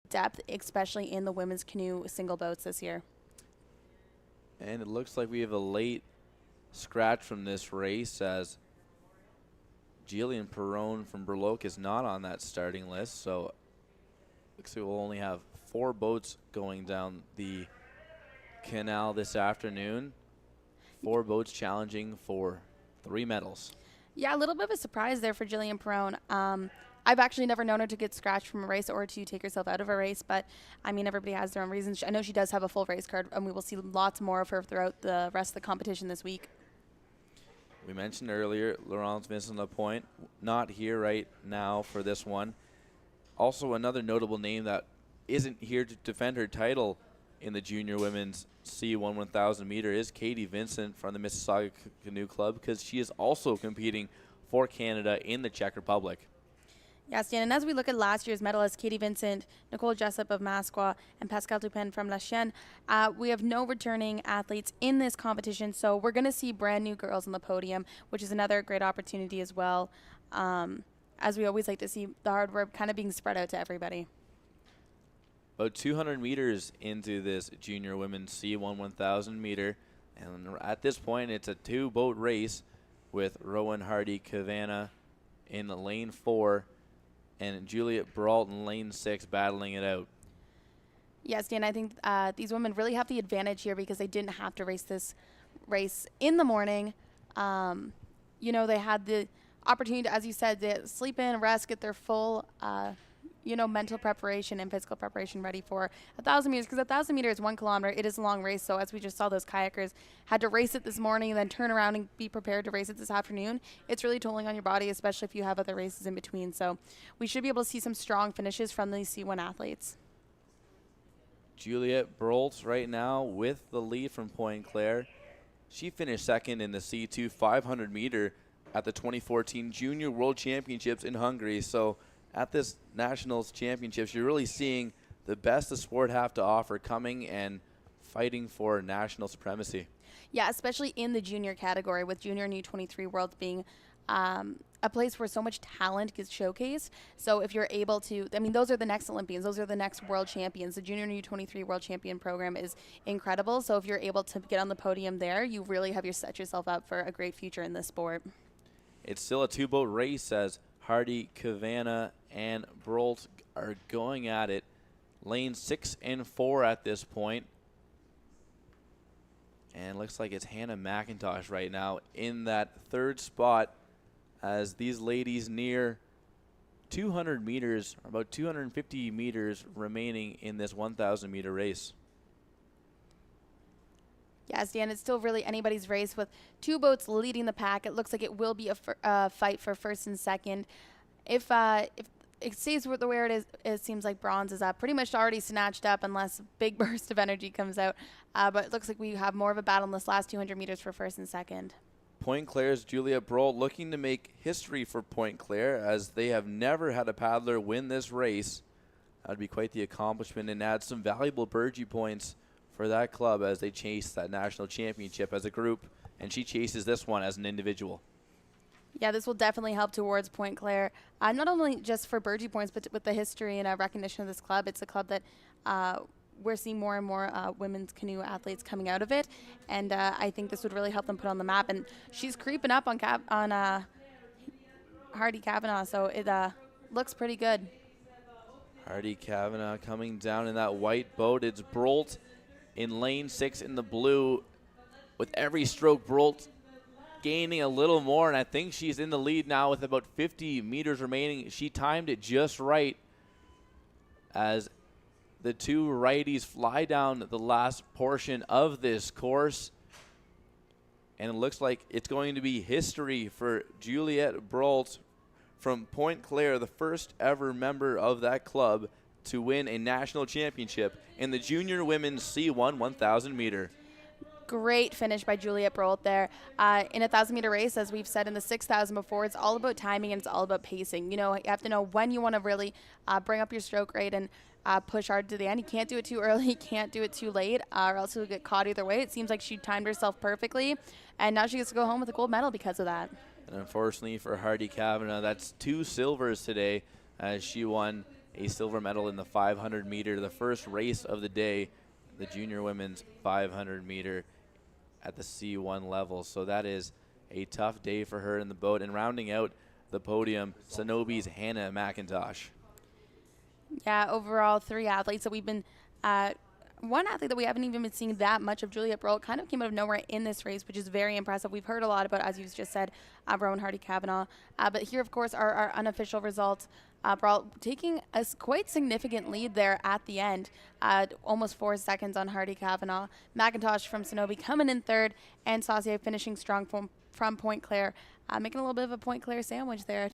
depth, especially in the women's canoe single boats this year. And it looks like we have a late scratch from this race as Jillian Perrone from Berloque is not on that starting list. So looks like we'll only have 4 boats going down the canal this afternoon. 4 boats challenging for 3 medals. Yeah, a little bit of a surprise there for Jillian Perrone. I've actually never known her to get scratched from a race or to take herself out of a race, but I mean, everybody has their own reasons. I know she does have a full race card, and we will see lots more of her throughout the rest of the competition this week. We mentioned earlier, Laurence Vincent Lapointe, not here right now for this one. Also, another notable name that isn't here to defend her title in the junior women's C1 1000 meter is Katie Vincent from the Mississauga Canoe Club, because she is also competing for Canada in the Czech Republic. Yes, Dan, and as we look at last year's medalists, Katie Vincent, Nicole Jessup of Masqua, and Pascal Dupin from La Chienne, we have no returning athletes in this competition, so we're going to see brand new girls on the podium, which is another great opportunity as well, as we always like to see the hard work kind of being spread out to everybody. About 200 meters into this junior women's C1 1000 meter, and at this point it's a 2-boat race with Rowan Hardy-Cavana in lane 4 and Juliet Brault in lane 6 battling it out. Yes, Dan, I think these women really have the advantage here because they didn't have to race this race in the morning. You know, they had the opportunity to, as you said, to sleep in, rest, get their full mental preparation and physical preparation ready for 1,000 meters, because 1,000 meters is 1 kilometer. It is a long race. So as we just saw, those kayakers had to race it this morning and then turn around and be prepared to race it this afternoon. It's really tolling on your body, especially if you have other races in between. So we should be able to see some strong finishes from these C1 athletes. Juliet Brault right now with the lead from Pointe Claire. She finished second in the C2 500 meter at the 2014 Junior World Championships in Hungary. So at this Nationals Championships, you're really seeing the best the sport have to offer coming and fighting for national supremacy. Yeah, especially in the junior category, with Junior and U23 Worlds being a place where so much talent gets showcased. So if you're able to, I mean, those are the next Olympians. Those are the next world champions. The Junior and U23 World Champion program is incredible. So if you're able to get on the podium there, you really have set yourself up for a great future in this sport. It's still a 2-boat race as Hardy, Cavana, and Brault are going at it. Lane 6 and 4 at this point. And looks like it's Hannah McIntosh right now in that 3rd spot as these ladies near 200 meters, about 250 meters remaining in this 1,000 meter race. Yes, Dan, it's still really anybody's race with 2 boats leading the pack. It looks like it will be a fight for first and second. If it stays the way it is, it seems like bronze is pretty much already snatched up unless a big burst of energy comes out. But it looks like we have more of a battle in this last 200 meters for first and second. Pointe Claire's Juliet Brault looking to make history for Pointe Claire, as they have never had a paddler win this race. That would be quite the accomplishment and add some valuable Burgee points for that club as they chase that national championship as a group, and she chases this one as an individual. Yeah, this will definitely help towards Pointe Claire, not only just for Burgee points, but with the history and recognition of this club. It's a club that we're seeing more and more women's canoe athletes coming out of it, and I think this would really help them put on the map. And she's creeping up on Hardy Cavanaugh, so it looks pretty good. Hardy Cavanaugh coming down in that white boat. It's Brault in lane 6 in the blue. With every stroke, Brault gaining a little more, and I think she's in the lead now with about 50 meters remaining. She timed it just right as the 2 righties fly down the last portion of this course. And it looks like it's going to be history for Juliet Brault from Pointe Claire, the first ever member of that club to win a national championship in the junior women's C1 1000 meter. Great finish by Juliet Brault there. In a 1,000-meter race, as we've said in the 6,000 before, it's all about timing and it's all about pacing. You know, you have to know when you want to really bring up your stroke rate and push hard to the end. You can't do it too early, you can't do it too late, or else you'll get caught either way. It seems like she timed herself perfectly, and now she gets to go home with a gold medal because of that. And unfortunately for Hardy Cavanaugh, that's 2 silvers today as she won a silver medal in the 500 meter, the first race of the day, the junior women's 500 meter at the C1 level. So that is a tough day for her in the boat. And rounding out the podium, Sonobe's Hannah McIntosh. Yeah, overall 3 athletes that we've been one athlete that we haven't even been seeing that much of, Juliet Brault, kind of came out of nowhere in this race, which is very impressive. We've heard a lot about, as you just said, Rowan Hardy-Kavanaugh. But here, of course, are our unofficial results. Brault taking a quite significant lead there at the end, almost 4 seconds on Hardy-Kavanaugh. McIntosh from Sonobe coming in third, and Saucier finishing strong from Point Claire, making a little bit of a Point Claire sandwich there.